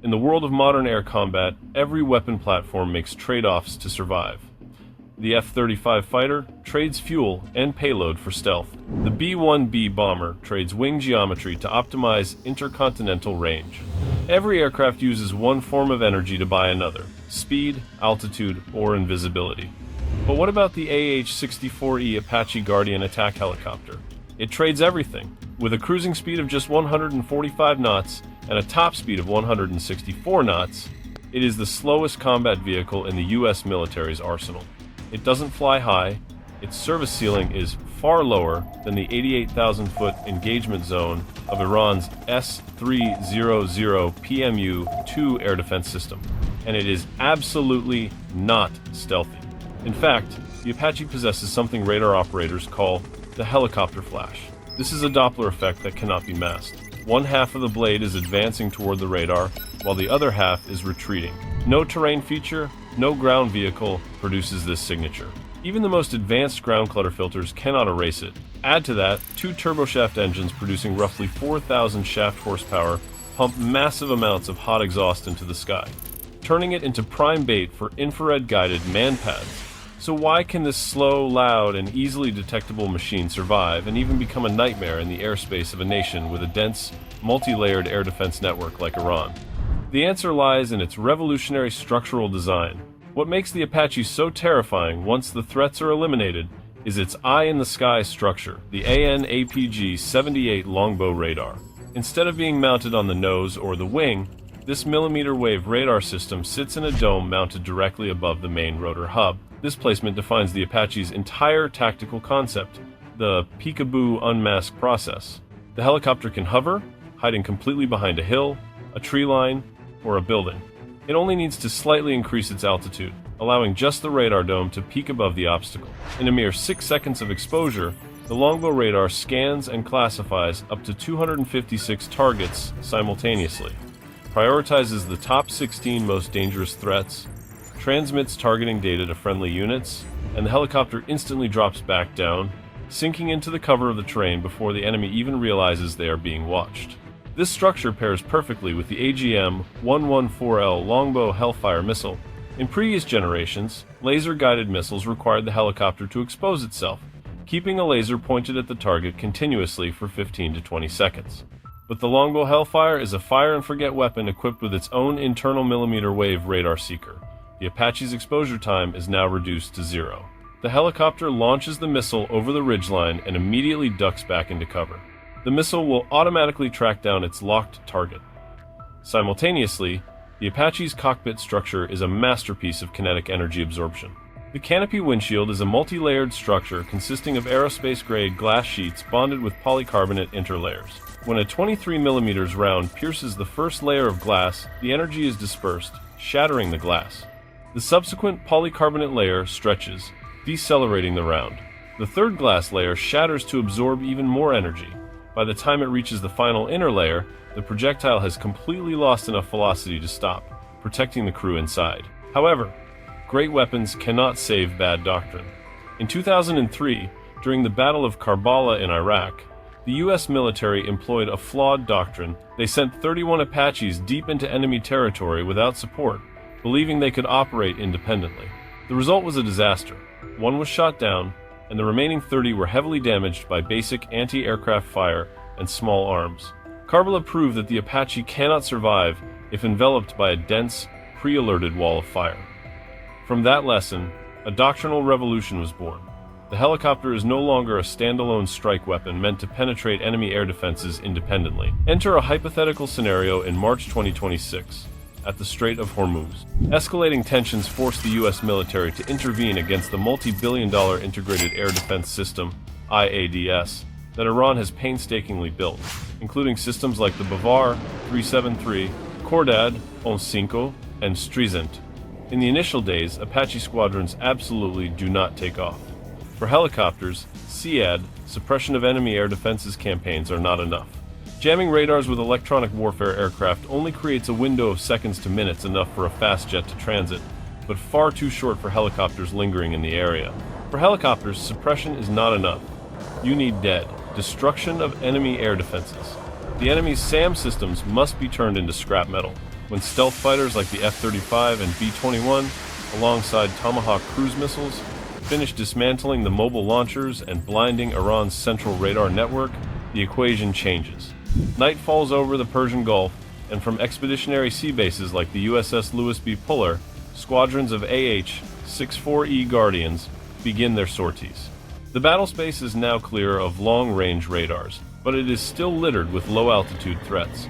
In the world of modern air combat, every weapon platform makes trade-offs to survive. The F-35 fighter trades fuel and payload for stealth. The B-1B bomber trades wing geometry to optimize intercontinental range. Every aircraft uses one form of energy to buy another: speed, altitude, or invisibility. But what about the AH-64 Apache Guardian attack helicopter? It trades everything. With a cruising speed of just 145 knots and a top speed of 164 knots, it is the slowest combat vehicle in the US military's arsenal. It doesn't fly high, its service ceiling is far lower than the 88,000-foot engagement zone of Iran's S-300PMU2 air defense system, and it is absolutely not stealthy. In fact, the Apache possesses something radar operators call the helicopter flash. This is a Doppler effect that cannot be masked. One half of the blade is advancing toward the radar, while the other half is retreating. No terrain feature, no ground vehicle produces this signature. Even the most advanced ground clutter filters cannot erase it. Add to that, two turboshaft engines producing roughly 4,000 shaft horsepower pump massive amounts of hot exhaust into the sky, turning it into prime bait for infrared-guided man-pads. So why can this slow, loud, and easily detectable machine survive and even become a nightmare in the airspace of a nation with a dense, multi-layered air defense network like Iran? The answer lies in its revolutionary structural design. What makes the Apache so terrifying once the threats are eliminated is its eye-in-the-sky structure, the AN/APG-78 longbow radar. Instead of being mounted on the nose or the wing, this millimeter-wave radar system sits in a dome mounted directly above the main rotor hub. This placement defines the Apache's entire tactical concept, the peekaboo unmask process. The helicopter can hover, hiding completely behind a hill, a tree line, or a building. It only needs to slightly increase its altitude, allowing just the radar dome to peak above the obstacle. In a mere 6 seconds of exposure, the longbow radar scans and classifies up to 256 targets simultaneously, prioritizes the top 16 most dangerous threats, transmits targeting data to friendly units, and the helicopter instantly drops back down, sinking into the cover of the terrain before the enemy even realizes they are being watched. This structure pairs perfectly with the AGM-114L Longbow Hellfire missile. In previous generations, laser-guided missiles required the helicopter to expose itself, keeping a laser pointed at the target continuously for 15 to 20 seconds. But the Longbow Hellfire is a fire-and-forget weapon equipped with its own internal millimeter-wave radar seeker. The Apache's exposure time is now reduced to 0. The helicopter launches the missile over the ridgeline and immediately ducks back into cover. The missile will automatically track down its locked target. Simultaneously, the Apache's cockpit structure is a masterpiece of kinetic energy absorption. The canopy windshield is a multi-layered structure consisting of aerospace-grade glass sheets bonded with polycarbonate interlayers. When a 23mm round pierces the first layer of glass, the energy is dispersed, shattering the glass. The subsequent polycarbonate layer stretches, decelerating the round. The third glass layer shatters to absorb even more energy. By the time it reaches the final inner layer, the projectile has completely lost enough velocity to stop, protecting the crew inside. However, great weapons cannot save bad doctrine. In 2003, during the Battle of Karbala in Iraq, the US military employed a flawed doctrine. They sent 31 Apaches deep into enemy territory without support, believing they could operate independently. The result was a disaster. One was shot down, and the remaining 30 were heavily damaged by basic anti-aircraft fire and small arms. Karbala proved that the Apache cannot survive if enveloped by a dense, pre-alerted wall of fire. From that lesson, a doctrinal revolution was born. The helicopter is no longer a standalone strike weapon meant to penetrate enemy air defenses independently. Enter a hypothetical scenario in March 2026. At the Strait of Hormuz. Escalating tensions forced the U.S. military to intervene against the multi-billion-dollar integrated air defense system, IADS, that Iran has painstakingly built, including systems like the Bavar-373, Khordad, On-5, and Strizent. In the initial days, Apache squadrons absolutely do not take off. For helicopters, SEAD, suppression of enemy air defenses campaigns are not enough. Jamming radars with electronic warfare aircraft only creates a window of seconds to minutes enough for a fast jet to transit, but far too short for helicopters lingering in the area. For helicopters, suppression is not enough. You need dead, destruction of enemy air defenses. The enemy's SAM systems must be turned into scrap metal. when stealth fighters like the F-35 and B-21, alongside Tomahawk cruise missiles, finish dismantling the mobile launchers and blinding Iran's central radar network, the equation changes. Night falls over the Persian Gulf, and from expeditionary sea bases like the USS Louis B. Puller, squadrons of AH-64 Guardians begin their sorties. The battle space is now clear of long-range radars, but it is still littered with low-altitude threats.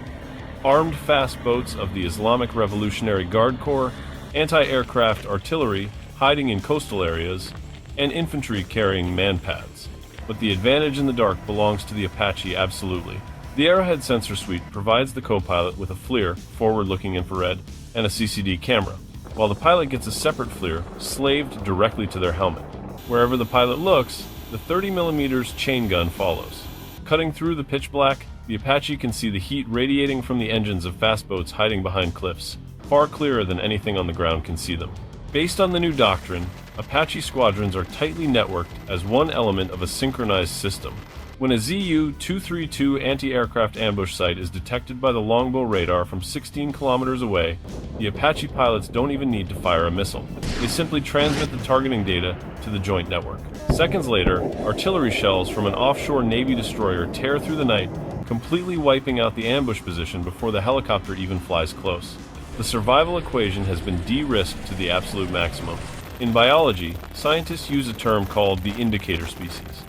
Armed fast boats of the Islamic Revolutionary Guard Corps, anti-aircraft artillery hiding in coastal areas, and infantry carrying man-pads. But the advantage in the dark belongs to the Apache absolutely. The Arrowhead sensor suite provides the co-pilot with a FLIR, forward-looking infrared, and a CCD camera, while the pilot gets a separate FLIR slaved directly to their helmet. Wherever the pilot looks, the 30mm chain gun follows. Cutting through the pitch black, the Apache can see the heat radiating from the engines of fast boats hiding behind cliffs, far clearer than anything on the ground can see them. Based on the new doctrine, Apache squadrons are tightly networked as one element of a synchronized system. When a ZU-232 anti-aircraft ambush site is detected by the longbow radar from 16 kilometers away, the Apache pilots don't even need to fire a missile. They simply transmit the targeting data to the joint network. Seconds later, artillery shells from an offshore Navy destroyer tear through the night, completely wiping out the ambush position before the helicopter even flies close. The survival equation has been de-risked to the absolute maximum. In biology, scientists use a term called the indicator species.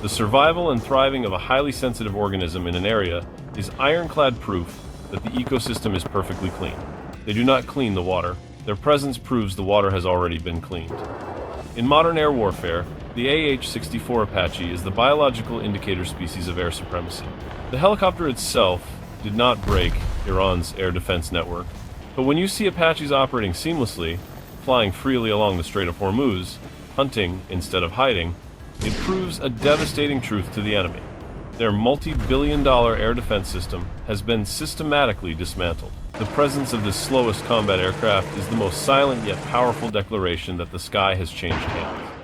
The survival and thriving of a highly sensitive organism in an area is ironclad proof that the ecosystem is perfectly clean. They do not clean the water. Their presence proves the water has already been cleaned. In modern air warfare, the AH-64 Apache is the biological indicator species of air supremacy. The helicopter itself did not break Iran's air defense network, but when you see Apaches operating seamlessly, flying freely along the Strait of Hormuz, hunting instead of hiding, it proves a devastating truth to the enemy. Their multi-billion-dollar air defense system has been systematically dismantled. The presence of this slowest combat aircraft is the most silent yet powerful declaration that the sky has changed hands.